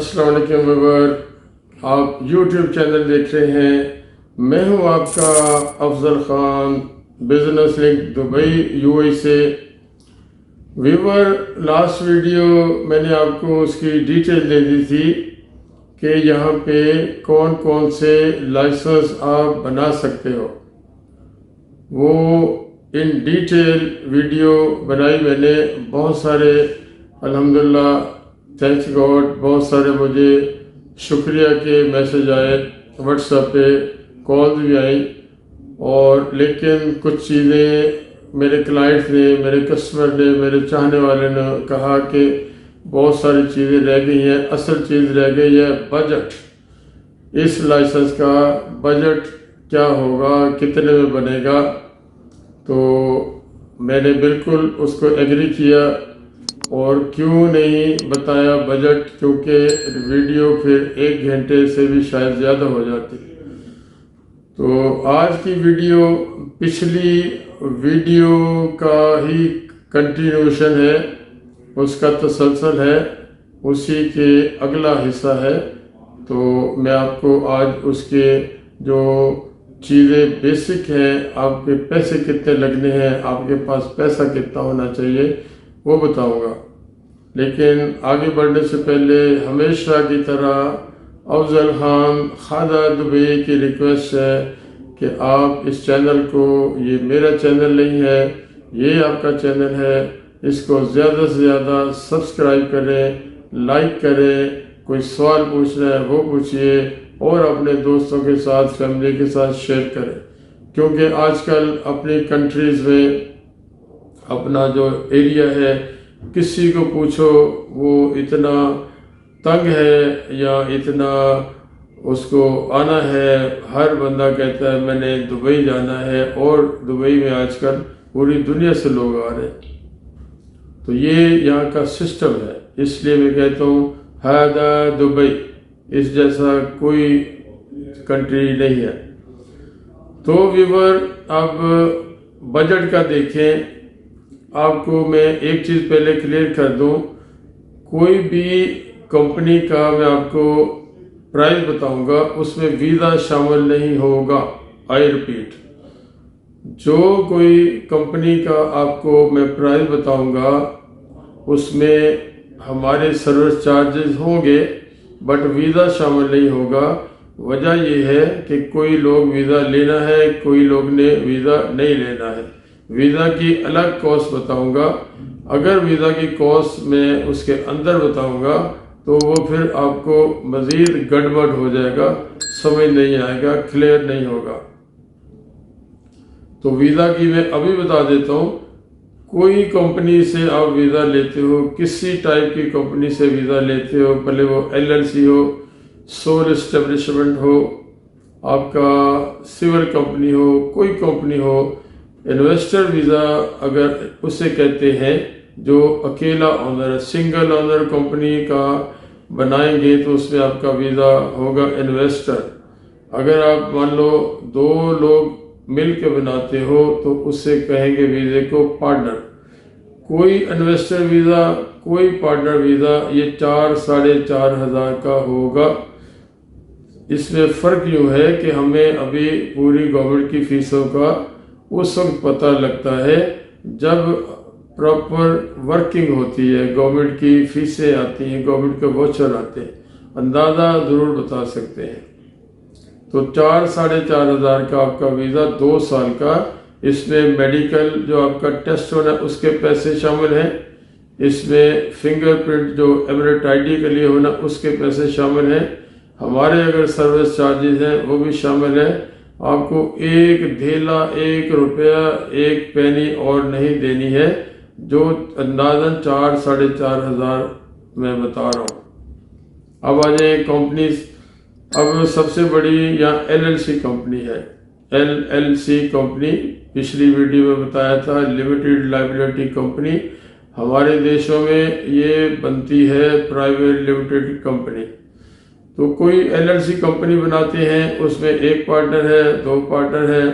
अस्सलाम वालेकुम व्यूअर, आप YouTube चैनल देख रहे हैं। मैं हूं आपका Afzal Khan, business link Dubai UAE से। व्यूअर, लास्ट वीडियो मैंने आपको उसकी डिटेल दे दी थी कि यहाँ पे कौन कौन से लाइसेंस आप बना सकते हो। वो इन डिटेल वीडियो बनाई मैंने। बहुत सारे अल्हम्दुलिल्लाह, थैंक्स गॉड, बहुत सारे मुझे शुक्रिया के मैसेज आए, व्हाट्सएप पे कॉल भी आई। और लेकिन कुछ चीज़ें मेरे क्लाइंट ने, मेरे कस्टमर ने, मेरे चाहने वाले ने कहा कि बहुत सारी चीज़ें रह गई हैं। असल चीज़ रह गई है बजट। इस लाइसेंस का बजट क्या होगा, कितने में बनेगा। तो मैंने बिल्कुल उसको एग्री किया। और क्यों नहीं बताया बजट, क्योंकि वीडियो फिर 1 घंटे से भी शायद ज़्यादा हो जाती। तो आज की वीडियो पिछली वीडियो का ही कंटिन्यूशन है, उसका तसलसल है, उसी के अगला हिस्सा है। तो मैं आपको आज उसके जो चीज़ें बेसिक हैं, आपके पैसे कितने लगने हैं, आपके पास पैसा कितना होना चाहिए, वो बताऊंगा। लेकिन आगे बढ़ने से पहले हमेशा की तरह अफजल ख़ान खादा दुबई की रिक्वेस्ट है कि आप इस चैनल को, ये मेरा चैनल नहीं है, ये आपका चैनल है, इसको ज़्यादा से ज़्यादा सब्सक्राइब करें, लाइक करें। कोई सवाल पूछना है वो पूछिए, और अपने दोस्तों के साथ, फैमिली के साथ शेयर करें। क्योंकि आजकल अपनी कंट्रीज़ में अपना जो एरिया है, किसी को पूछो वो इतना तंग है या इतना उसको आना है। हर बंदा कहता है मैंने दुबई जाना है, और दुबई में आजकल पूरी दुनिया से लोग आ रहे हैं। तो ये यहाँ का सिस्टम है। इसलिए मैं कहता हूँ हादा दुबई, इस जैसा कोई कंट्री नहीं है। तो व्यूअर, अब बजट का देखें। आपको मैं एक चीज़ पहले क्लियर कर दूं, कोई भी कंपनी का मैं आपको प्राइस बताऊंगा, उसमें वीज़ा शामिल नहीं होगा। आई रिपीट, जो कोई कंपनी का आपको मैं प्राइस बताऊंगा उसमें हमारे सर्विस चार्जेस होंगे, बट वीज़ा शामिल नहीं होगा। वजह यह है कि कोई लोग वीज़ा लेना है, कोई लोग ने वीज़ा नहीं लेना है। वीज़ा की अलग कॉस्ट बताऊंगा। अगर वीज़ा की कॉस्ट मैं उसके अंदर बताऊंगा तो वो फिर आपको मज़ीद गड़बड़ हो जाएगा, समझ नहीं आएगा, क्लियर नहीं होगा। तो वीज़ा की मैं अभी बता देता हूँ। कोई कंपनी से आप वीज़ा लेते हो, किसी टाइप की कंपनी से वीज़ा लेते हो, भले वो LLC हो, सोल एस्टेब्लिशमेंट हो, आपका सिविल कंपनी हो, कोई कंपनी हो, इन्वेस्टर वीज़ा अगर उसे कहते हैं जो अकेला ऑनर, सिंगल ऑनर कंपनी का बनाएंगे तो उसमें आपका वीज़ा होगा इन्वेस्टर। अगर आप मान लो 2 लोग मिल के बनाते हो तो उससे कहेंगे वीज़े को पार्टनर। कोई इन्वेस्टर वीज़ा, कोई पार्टनर वीज़ा, ये 4-4.5 हज़ार का होगा। इसमें फ़र्क यूँ है कि हमें अभी पूरी गवर्नमेंट की फ़ीसों का उस वक्त पता लगता है जब प्रॉपर वर्किंग होती है, गवर्नमेंट की फ़ीसें आती हैं, गवर्नमेंट के वाउचर आते हैं, अंदाज़ा ज़रूर बता सकते हैं। तो 4-4.5 हज़ार का आपका वीज़ा 2 साल का। इसमें मेडिकल जो आपका टेस्ट होना है उसके पैसे शामिल हैं। इसमें फिंगरप्रिंट जो एमिरेट ID के लिए होना उसके पैसे शामिल हैं। हमारे अगर सर्विस चार्जेस हैं वो भी शामिल हैं। आपको एक धेला, 1 रुपया, 1 पैनी और नहीं देनी है, जो अंदाज़न 4-4.5 हज़ार मैं बता रहा हूँ। अब आ जाए कंपनीज। अब सबसे बड़ी यहाँ LLC कंपनी है। LLC कंपनी पिछली वीडियो में बताया था, लिमिटेड लायबिलिटी कंपनी। हमारे देशों में ये बनती है प्राइवेट लिमिटेड कंपनी। तो कोई LLC कंपनी बनाते हैं, उसमें 1 पार्टनर है, 2 पार्टनर है,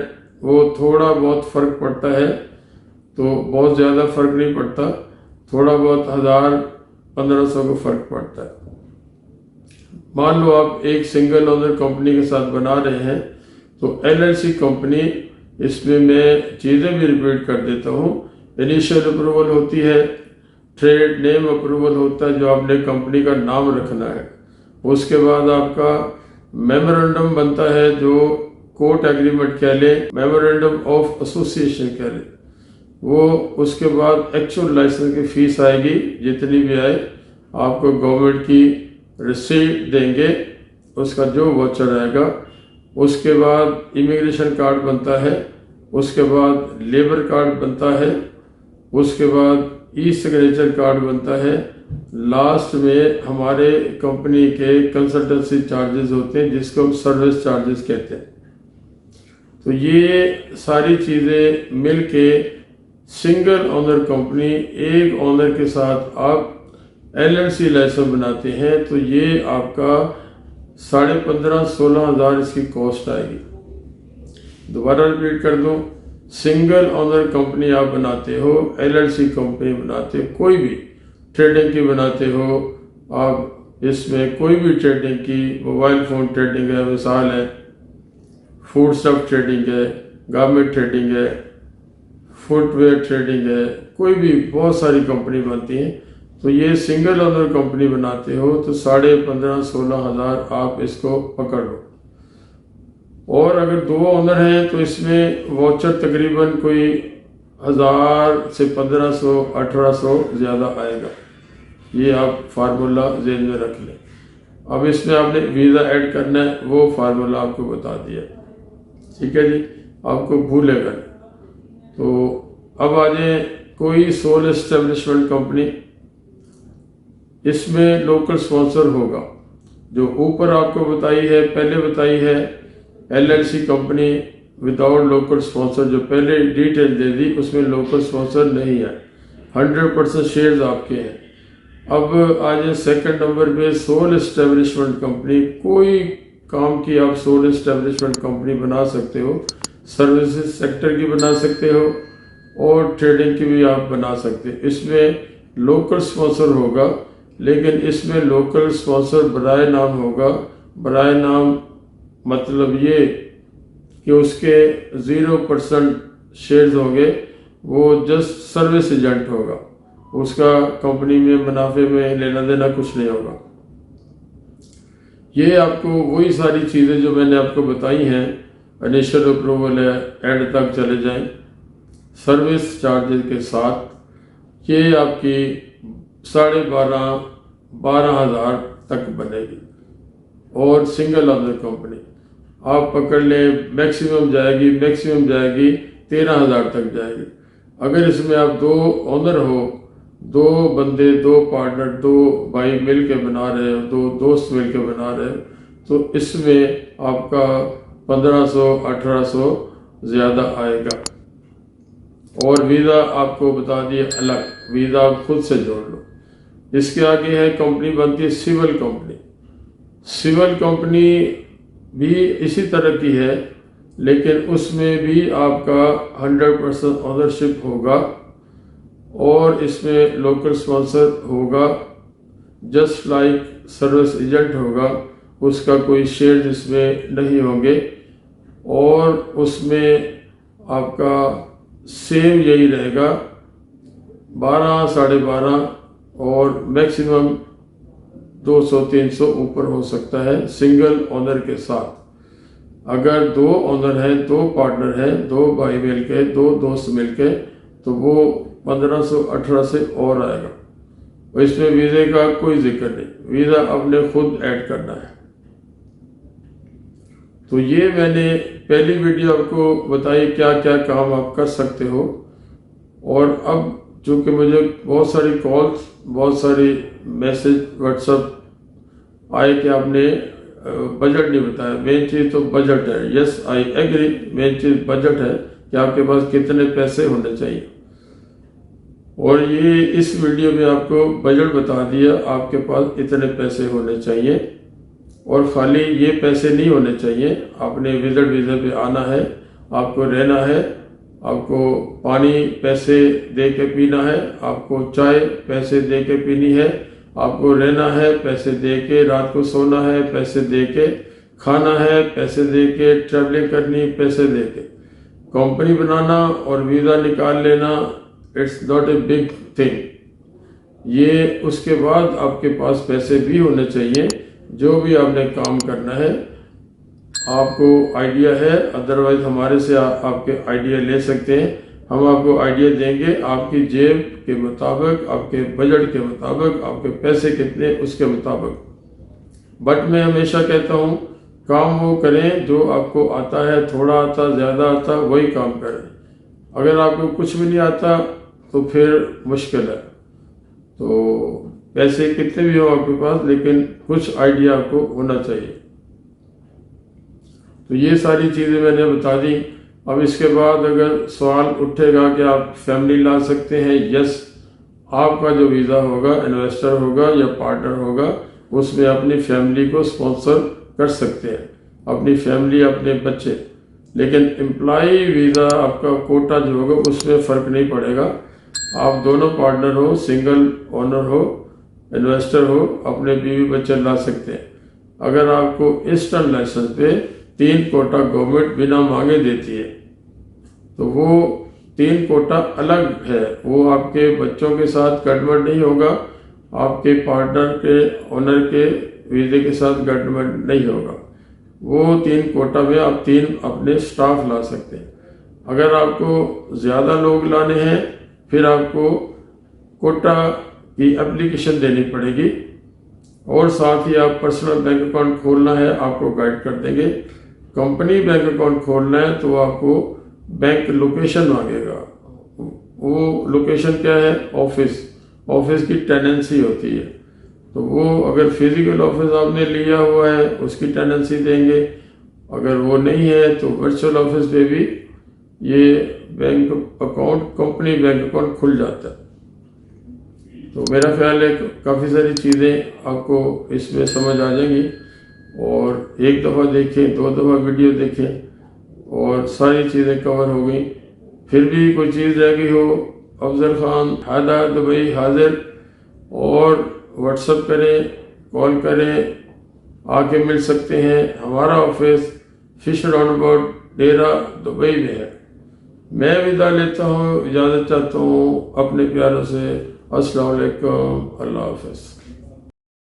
वो थोड़ा बहुत फ़र्क पड़ता है। तो बहुत ज़्यादा फ़र्क नहीं पड़ता, थोड़ा बहुत 1000-1500 को फ़र्क पड़ता है। मान लो आप एक सिंगल ओनर कंपनी के साथ बना रहे हैं तो LLC कंपनी, इसमें मैं चीज़ें भी रिपीट कर देता हूँ। इनिशियल अप्रूवल होती है, ट्रेड नेम अप्रूवल होता है जो आपने कंपनी का नाम रखना है। उसके बाद आपका मेमोरेंडम बनता है जो कोर्ट एग्रीमेंट कह ले, मेमोरेंडम ऑफ एसोसिएशन कह ले वो। उसके बाद एक्चुअल लाइसेंस की फीस आएगी, जितनी भी आए आपको गवर्नमेंट की रिसीट देंगे, उसका जो वाउचर आएगा। उसके बाद इमिग्रेशन कार्ड बनता है, उसके बाद लेबर कार्ड बनता है, उसके बाद ई सिग्नेचर कार्ड बनता है। लास्ट में हमारे कंपनी के कंसल्टेंसी चार्जेस होते हैं जिसको हम सर्विस चार्जेस कहते हैं। तो ये सारी चीज़ें मिलके सिंगल ओनर कंपनी, एक ओनर के साथ आप LLC लाइसेंस बनाते हैं तो ये आपका 15,500-16 हज़ार इसकी कॉस्ट आएगी। दोबारा रिपीट कर दूं, सिंगल ओनर कंपनी आप बनाते हो, LLC कंपनी बनाते हो, कोई भी ट्रेडिंग की बनाते हो आप, इसमें कोई भी ट्रेडिंग की, मोबाइल फ़ोन ट्रेडिंग है, मिसाल है फूड स्टफ ट्रेडिंग है, गारमेंट ट्रेडिंग है, फुटवेयर ट्रेडिंग है, कोई भी बहुत सारी कंपनी बनती हैं। तो ये सिंगल ओनर कंपनी बनाते हो तो 15,500-16 हज़ार आप इसको पकड़ लो। और अगर 2 ओनर हैं तो इसमें वाउचर तकरीबन कोई 1,000 से 1,500-1,800 ज़्यादा आएगा। ये आप फार्मूला जेन में रख लें। अब इसमें आपने वीज़ा ऐड करना है, वो फार्मूला आपको बता दिया, ठीक है जी, आपको भूलेगा नहीं। तो अब आ जाए कोई सोल एस्टेब्लिशमेंट कंपनी, इसमें लोकल स्पॉन्सर होगा। जो ऊपर आपको बताई है, पहले बताई है LLC company without local sponsor, जो पहले डिटेल दे दी उसमें लोकल स्पॉन्सर नहीं है, 100% शेयर्स आपके हैं। अब आ जाए सेकेंड नंबर पे सोल एस्टेब्लिशमेंट कंपनी। कोई काम की आप सोल एस्टेब्लिशमेंट कंपनी बना सकते हो, सर्विसेज सेक्टर की बना सकते हो और ट्रेडिंग की भी आप बना सकते हो। इसमें लोकल स्पॉन्सर होगा, लेकिन इसमें लोकल स्पॉन्सर बराए नाम होगा। बराए नाम मतलब ये कि उसके 0% शेयर्स होंगे, वो जस्ट सर्विस एजेंट होगा, उसका कंपनी में मुनाफे में लेना देना कुछ नहीं होगा। ये आपको वही सारी चीज़ें जो मैंने आपको बताई हैं, इनिशियल अप्रूवल है, एंड तक चले जाएं, सर्विस चार्जेस के साथ ये आपकी 12,500-12 हज़ार तक बनेगी। और सिंगल ओनर कंपनी आप पकड़ लें, मैक्सिमम जाएगी 13,000 तक जाएगी। अगर इसमें आप 2 ओनर हो, 2 बंदे, 2 पार्टनर, 2 भाई मिल के बना रहे हो, 2 दोस्त मिल के बना रहे हो, तो इसमें आपका 1,500-1,800 ज़्यादा आएगा। और वीज़ा आपको बता दिए अलग, वीज़ा आप खुद से जोड़ लो। इसके आगे है कंपनी बनती है सिविल कंपनी। सिविल कंपनी भी इसी तरह की है, लेकिन उसमें भी आपका 100% ओनरशिप होगा और इसमें लोकल स्पॉन्सर होगा, जस्ट लाइक सर्विस एजेंट होगा, उसका कोई शेयर इसमें नहीं होंगे। और उसमें आपका सेम यही रहेगा 12, 12.5 और मैक्सिमम 200-300 ऊपर हो सकता है सिंगल ओनर के साथ। अगर 2 ओनर हैं, 2 पार्टनर हैं, 2 भाई मिल के, 2 दोस्त मिल के, तो वो 1,500-1,800 से और आएगा। और इसमें वीज़े का कोई जिक्र नहीं, वीज़ा आपने खुद ऐड करना है। तो ये मैंने पहली वीडियो आपको बताई क्या क्या काम आप कर सकते हो। और अब चूँकि मुझे बहुत सारी कॉल्स, बहुत सारी मैसेज व्हाट्सएप आए कि आपने बजट नहीं बताया। मेन चीज़ तो बजट है, यस आई एग्री, मेन चीज़ बजट है कि आपके पास कितने पैसे होने चाहिए। और ये इस वीडियो में आपको बजट बता दिया, आपके पास इतने पैसे होने चाहिए। और खाली ये पैसे नहीं होने चाहिए, आपने विजिट वीज़ा पे आना है, आपको रहना है, आपको पानी पैसे दे के पीना है, आपको चाय पैसे दे के पीनी है, आपको रहना है पैसे दे के, रात को सोना है पैसे दे के, खाना है पैसे दे के, ट्रैवलिंग करनी पैसे दे के। कंपनी बनाना और वीज़ा निकाल लेना, it's not a big thing. ये उसके बाद आपके पास पैसे भी होने चाहिए। जो भी आपने काम करना है, आपको आइडिया है, अदरवाइज हमारे से आपके आइडिया ले सकते हैं। हम आपको आइडिया देंगे आपकी जेब के मुताबिक, आपके बजट के मुताबिक, आपके पैसे कितने उसके मुताबिक। बट मैं हमेशा कहता हूँ काम वो करें जो आपको आता है, थोड़ा आता ज़्यादा आता वही काम करें। अगर आपको कुछ भी नहीं आता तो फिर मुश्किल है। तो पैसे कितने भी हो आपके पास, लेकिन कुछ आइडिया आपको होना चाहिए। तो ये सारी चीज़ें मैंने बता दी। अब इसके बाद अगर सवाल उठेगा कि आप फैमिली ला सकते हैं, यस, आपका जो वीज़ा होगा, इन्वेस्टर होगा या पार्टनर होगा, उसमें अपनी फैमिली को स्पॉन्सर कर सकते हैं, अपनी फैमिली, अपने बच्चे। लेकिन एम्प्लॉई वीज़ा आपका कोटा जो होगा उसमें फ़र्क नहीं पड़ेगा। आप दोनों पार्टनर हो, सिंगल ओनर हो, इन्वेस्टर हो, अपने बीवी बच्चे ला सकते हैं। अगर आपको ईस्टर्न लाइसेंस पे 3 कोटा गवर्नमेंट बिना मांगे देती है, तो वो 3 कोटा अलग है। वो आपके बच्चों के साथ गड़बड़ नहीं होगा, आपके पार्टनर के, ओनर के वीज़े के साथ गड़बड़ नहीं होगा। वो 3 कोटा में आप 3 अपने स्टाफ ला सकते हैं। अगर आपको ज़्यादा लोग लाने हैं, फिर आपको कोटा की एप्लीकेशन देनी पड़ेगी, और साथ ही आप पर्सनल बैंक अकाउंट खोलना है, आपको गाइड कर देंगे। कंपनी बैंक अकाउंट खोलना है तो आपको बैंक लोकेशन मांगेगा। वो लोकेशन क्या है? ऑफिस की टेनेंसी होती है। तो वो अगर फिजिकल ऑफिस आपने लिया हुआ है उसकी टेनेंसी देंगे, अगर वो नहीं है तो वर्चुअल ऑफिस पे भी ये bank account, company bank account खुल जाता है। तो मेरा ख्याल है काफ़ी सारी चीज़ें आपको इसमें समझ आ जाएंगी, और एक दफ़ा देखें, 2 दफ़ा वीडियो देखें और सारी चीज़ें कवर हो गई। फिर भी कोई चीज़ रह गई हो, अफजल खान हैदर दुबई हाजिर, और व्हाट्सएप करें, कॉल करें, आके मिल सकते हैं। हमारा ऑफिस फिश राउंड डेरा दुबई में है। मैं विदा लेता हूँ, इजाज़त चाहता हूँ अपने प्यारों से। अस्सलाम वालेकुम, अल्लाह हाफ़िज़।